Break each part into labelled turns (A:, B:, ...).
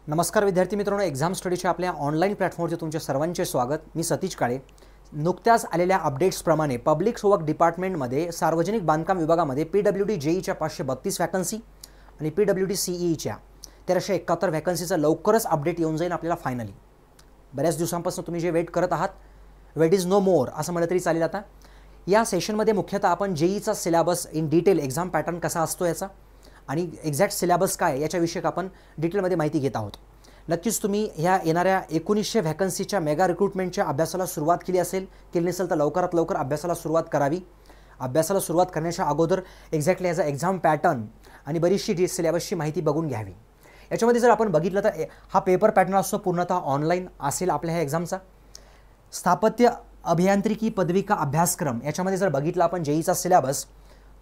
A: नमस्कार विद्यार्थी मित्रांनो, एक्झाम स्टडीच्या आपल्या ऑनलाईन प्लॅटफॉर्मवरती तुमचे सर्वांचे स्वागत। मी सतीश काळे। नुकत्याच आलेल्या अपडेट्सप्रमाणे पब्लिक वर्क डिपार्टमेंटमध्ये सार्वजनिक बांधकाम विभागामध्ये PWD JEEच्या 532 वॅकन्सी आणि PWD CEEच्या 1371 वॅकन्सीचं लवकरच अपडेट येऊन जाईल आपल्याला फायनली। बऱ्याच दिवसांपासून तुम्ही जे वेट करत आहात, वेट इज नो मोर असं म्हटलं तरी चालेल। आता या सेशनमध्ये मुख्यतः आपण JEEचा syllabus in detail, exam pattern कसा असतो याचा आणि एक्झॅक्ट सिलेबस काय याच्याविषयी आपण डिटेलमध्ये माहिती घेत आहोत। नक्कीच तुम्ही ह्या येणाऱ्या 1900 वॅकन्सीच्या मेगा रिक्रूटमेंटच्या अभ्यासाला सुरुवात केली नसेल तर लवकरात लवकर अभ्यासाला सुरुवात करावी। अभ्यासाला सुरुवात करण्याच्या अगोदर एक्झॅक्टली याचा एक्झाम पॅटर्न आणि बरीचशी सिलेबसची माहिती बघून घ्यावी। याच्यामध्ये जर आपण बघितलं तर हा पेपर पॅटर्न असतो पूर्णतः ऑनलाईन असेल आपल्या ह्या एक्झामचा। स्थापत्य अभियांत्रिकी पदविका अभ्यासक्रम याच्यामध्ये जर बघितलं आपण JEEचा सिलेबस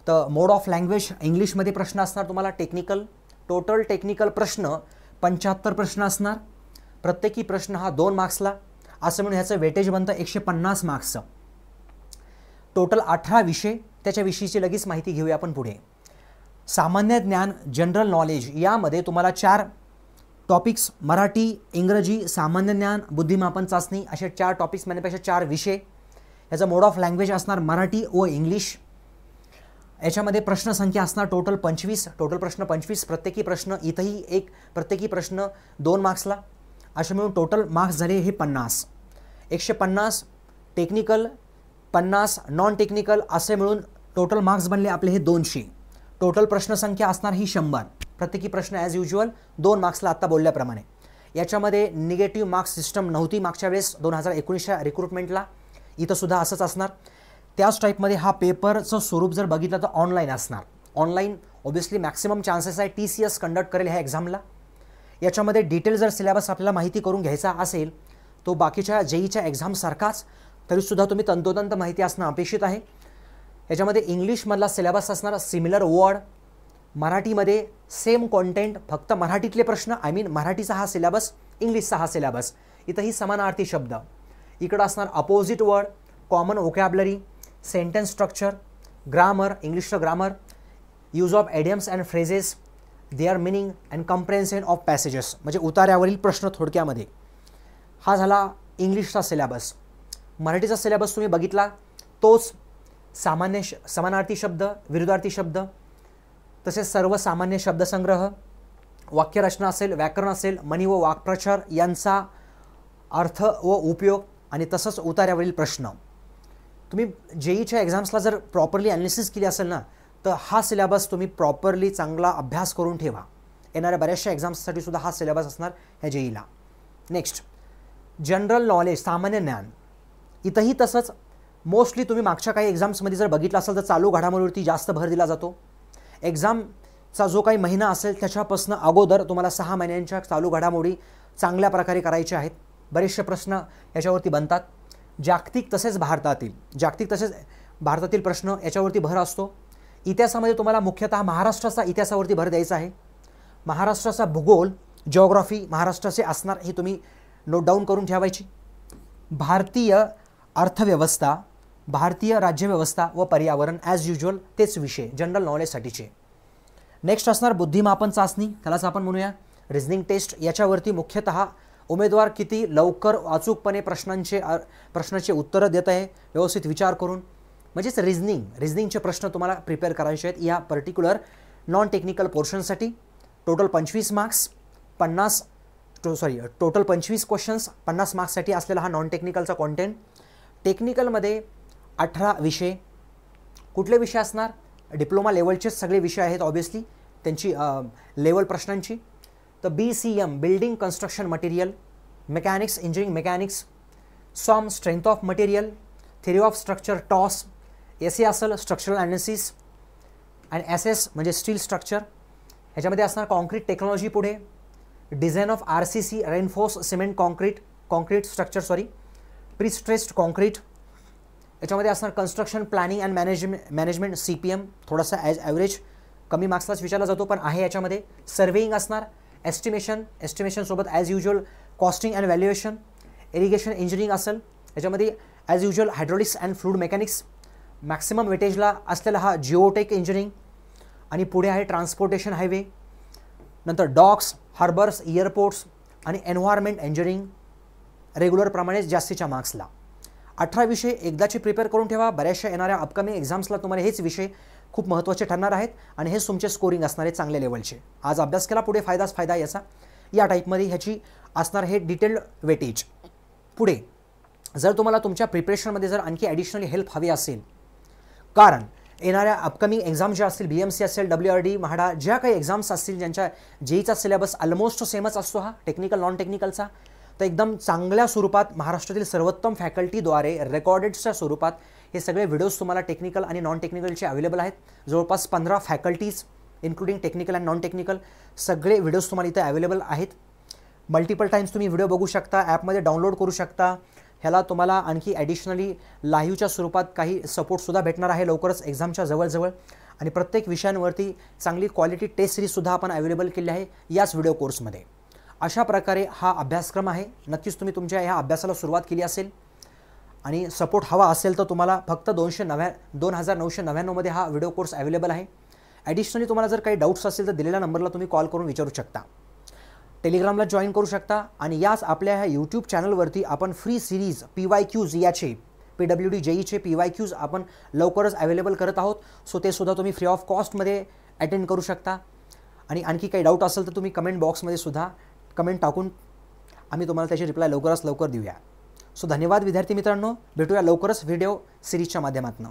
A: तर मोड ऑफ लँग्वेज इंग्लिशमध्ये प्रश्न असणार तुम्हाला। टेक्निकल टोटल टेक्निकल प्रश्न 75 प्रश्न असणार। प्रत्येकी प्रश्न हा 2 मार्क्सला, असं म्हणून ह्याचं वेटेज बनतं 150 मार्क्सचं। टोटल 18 विषय, त्याच्याविषयीची लगेच माहिती घेऊया आपण पुढे। सामान्य ज्ञान जनरल नॉलेज यामध्ये तुम्हाला 4 टॉपिक्स, मराठी, इंग्रजी, सामान्य ज्ञान, बुद्धिमापन चाचणी असे 4 टॉपिक्स म्हणण्यापेक्षा 4 विषय। याचा मोड ऑफ लँग्वेज असणार मराठी व इंग्लिश। याच्यामध्ये प्रश्न संख्या असणार टोटल 25, टोटल प्रश्न 25, प्रत्येकी प्रश्न इथंही एक, प्रत्येकी प्रश्न 2 मार्क्सला, असे मिळून टोटल मार्क्स झाले हे 50। 150 टेक्निकल, 50 नॉन टेक्निकल, असे मिळून टोटल मार्क्स बनले आपले हे 200। टोटल प्रश्न संख्या असणार ही 100, प्रत्येकी प्रश्न ॲज युज्युअल 2 मार्क्सला आत्ता बोलल्याप्रमाणे। याच्यामध्ये निगेटिव्ह मार्क्स सिस्टम नव्हती मागच्या वेळेस 2019च्या रिक्रूटमेंटला, इथं सुद्धा असंच असणार। त्याच टाईपमध्ये हा पेपरचं स्वरूप जर बघितलं तर ऑनलाईन असणार। ऑनलाईन ऑब्व्हियसली मॅक्सिमम चान्सेस आहे TCS कंडक्ट करेल ह्या एक्झामला। याच्यामध्ये डिटेल जर सिलेबस आपल्याला माहिती करून घ्यायचा असेल तो बाकीच्या JEEच्या एक्झामसारखाच तरीसुद्धा तुम्ही तंतोतंत माहिती असणं अपेक्षित आहे। याच्यामध्ये इंग्लिशमधला सिलेबस असणार सिमिलर वर्ड, मराठीमध्ये सेम कॉन्टेंट, फक्त मराठीतले प्रश्न, मराठीचा हा सिलेबस, इंग्लिशचा हा सिलेबस, इथंही समानार्थी शब्द। इकडं असणार opposite word, common vocabulary, sentence structure, grammar, इंग्लिशचं grammar, use of idioms and phrases, their meaning and comprehension of passages, म्हणजे उतार्यावरील प्रश्न थोडक्यामध्ये। हा झाला इंग्लिशचा सिलेबस। मराठीचा सिलेबस तुम्ही बघितला तोच, समानार्थी शब्द, विरुद्धार्थी शब्द, तसेच सर्व सामान्य शब्दसंग्रह, वाक्यरचना असेल, व्याकरण असेल, म्हणी व वाक्प्रचार यांचा अर्थ व उपयोग, आणि तसंच उतार्यावरील प्रश्न। तुम्ही JEEच्या एक्झाम्सला जर प्रॉपरली ॲनालिसिस केली असेल ना तर हा सिलेबस तुम्ही प्रॉपरली चांगला अभ्यास करून ठेवा। येणाऱ्या बऱ्याचशा एक्झाम्ससाठी सुद्धा हा सिलेबस असणार ह्या JEEला। नेक्स्ट जनरल नॉलेज, सामान्य ज्ञान, इथंही तसंच मोस्टली तुम्ही मागच्या काही एक्झाम्समध्ये जर बघितलं असेल तर चालू घडामोडीवरती जास्त भर दिला जातो। एक्झामचा जो काही महिना असेल त्याच्यापासून अगोदर तुम्हाला 6 महिन्यांच्या चालू घडामोडी चांगल्या प्रकारे करायच्या आहेत। बरेचसे प्रश्न याच्यावरती बनतात। जागतिक तसेच भारतातील प्रश्न याच्यावरती भर असतो। इतिहासामध्ये तुम्हाला मुख्यतः महाराष्ट्राचा इतिहासावरती भर द्यायचा आहे। महाराष्ट्राचा भूगोल, जिओग्राफी महाराष्ट्राचे असणार, हे तुम्ही नोट डाऊन करून ठेवायची। भारतीय अर्थव्यवस्था, भारतीय राज्यव्यवस्था व पर्यावरण ॲज युज्युअल तेच विषय जनरल नॉलेजसाठीचे। नेक्स्ट असणार बुद्धिमापन चाचणी, त्यालाच आपण म्हणूया रिझनिंग टेस्ट। याच्यावरती मुख्यतः उमेदवार किती लवकर अचूकपणे प्रश्नाचे उत्तरं देत आहे व्यवस्थित विचार करून, म्हणजेच रिझनिंगचे प्रश्न तुम्हाला प्रिपेअर करायचे आहेत या पर्टिक्युलर नॉन टेक्निकल पोर्शनसाठी। टोटल 25 मार्क्स, टोटल 25 क्वेश्चन्स 50 मार्क्ससाठी असलेला हा नॉन टेक्निकलचा कॉन्टेंट। टेक्निकलमध्ये 18 विषय। कुठले विषय असणार? डिप्लोमा लेवलचेच सगळे विषय आहेत ऑब्व्हियसली त्यांची लेवल प्रश्नांची। तर BCM building construction material, mechanics engineering mechanics, SOM strength of material, theory of structure TOS, SA असेल स्ट्रक्चरल ॲनालिसिस अँड SS म्हणजे स्टील स्ट्रक्चर। ह्याच्यामध्ये असणार कॉन्क्रीट टेक्नॉलॉजी, पुढे design of RCC reinforced cement concrete structure prestressed concrete. याच्यामध्ये असणार construction planning and management CPM, थोडासा average कमी मार्क्सलाच विचारला जातो पण आहे याच्यामध्ये। सर्वेइंग असणार, एस्टिमेशन सोबत as usual costing and valuation, irrigation engineering असेल, याच्यामध्ये as usual hydraulics and fluid mechanics. Maximum वेटेजला असलेला हा जिओटेक इंजिनिअरिंग, आणि पुढे आहे ट्रान्सपोर्टेशन हायवे, नंतर डॉक्स, हार्बर्स, एअरपोर्ट्स आणि एन्व्हायरमेंट इंजिनिअरिंग रेग्युलरप्रमाणेच जास्तीच्या मार्क्सला. 18 विषय एकदाचे प्रिपेअर करून ठेवा. बऱ्याचशा येणाऱ्या अपकमिंग एक्झाम्सला तुम्हाला हेच विषय खूप महत्त्वाचे ठरणार आहेत आणि हेच तुमचे स्कोरिंग असणार आहे चांगल्या लेवलचे. आज अभ्यास केला, पुढे फायदाच फायदा याचा. या टाईपमध्ये ह्याची असणार हे डिटेल्ड वेटेज. पुढे जर तुम्हाला तुमच्या प्रिपरेशनमध्ये जर आणखी ॲडिशनली हेल्प हवी असेल, कारण येणाऱ्या अपकमिंग एक्झाम ज्या असतील, BMC असेल, WRD, म्हाडा, ज्या काही एक्झाम्स असतील ज्यांच्या जेईचा सिलेबस ऑलमोस्ट सेमच असतो हा टेक्निकल नॉन टेक्निकलचा, तर एकदम चांगल्या स्वरूपात महाराष्ट्रातील सर्वोत्तम फॅकल्टीद्वारे रेकॉर्डेडच्या स्वरूपात हे सगळे व्हिडिओज तुम्हाला टेक्निकल आणि नॉन टेक्निकलचे अवेलेबल आहेत. जवळपास 15 faculties including technical and non technical सगळे व्हिडिओज तुम्हाला इथे अवेलेबल आहेत. मल्टिपल टाइम्स तुम्ही व्हिडिओ बघू शकता, ॲपमध्ये डाउनलोड करू शकता. ह्याला तुम्हाला आणखी ॲडिशनली लाईव्हच्या स्वरूपात काही सपोर्टसुद्धा भेटणार आहे लवकरच एक्झामच्या जवळजवळ. आणि प्रत्येक विषयांवरती चांगली क्वालिटी टेस्ट सिरीजसुद्धा आपण अवेलेबल केली आहे याच व्हिडिओ कोर्समध्ये. अशा प्रकारे हा अभ्यासक्रम आहे. नक्कीच तुम्ही तुमच्या ह्या अभ्यासाला सुरुवात केली असेल आणि सपोर्ट हवा असेल तर तुम्हाला फक्त 2,999 मध्ये हा व्हिडिओ कोर्स अवेलेबल आहे. ॲडिशनली तुम्हाला जर काही डाऊट्स असेल तर दिलेल्या नंबरला तुम्ही कॉल करून विचारू शकता. टेलिग्रामला जॉईन करू शकता. आणि याच आपल्या ह्या यूट्यूब चॅनलवरती आपण फ्री सिरीज PYQs याचे PWD JEEचे PYQs आपण लवकरच अवेलेबल करत आहोत. सो ते सुद्धा तुम्ही फ्री ऑफ कॉस्टमध्ये अटेंड करू शकता. आणि आणखी काही डाऊट असेल तर तुम्ही कमेंट बॉक्समध्ये सुद्धा कमेंट टाकून आम्ही तुम्हाला त्याची रिप्लाय लवकरात लवकर देऊया. सो धन्यवाद विद्यार्थी मित्रांनो, भेटूया लवकरच व्हिडिओ सिरीजच्या माध्यमातून.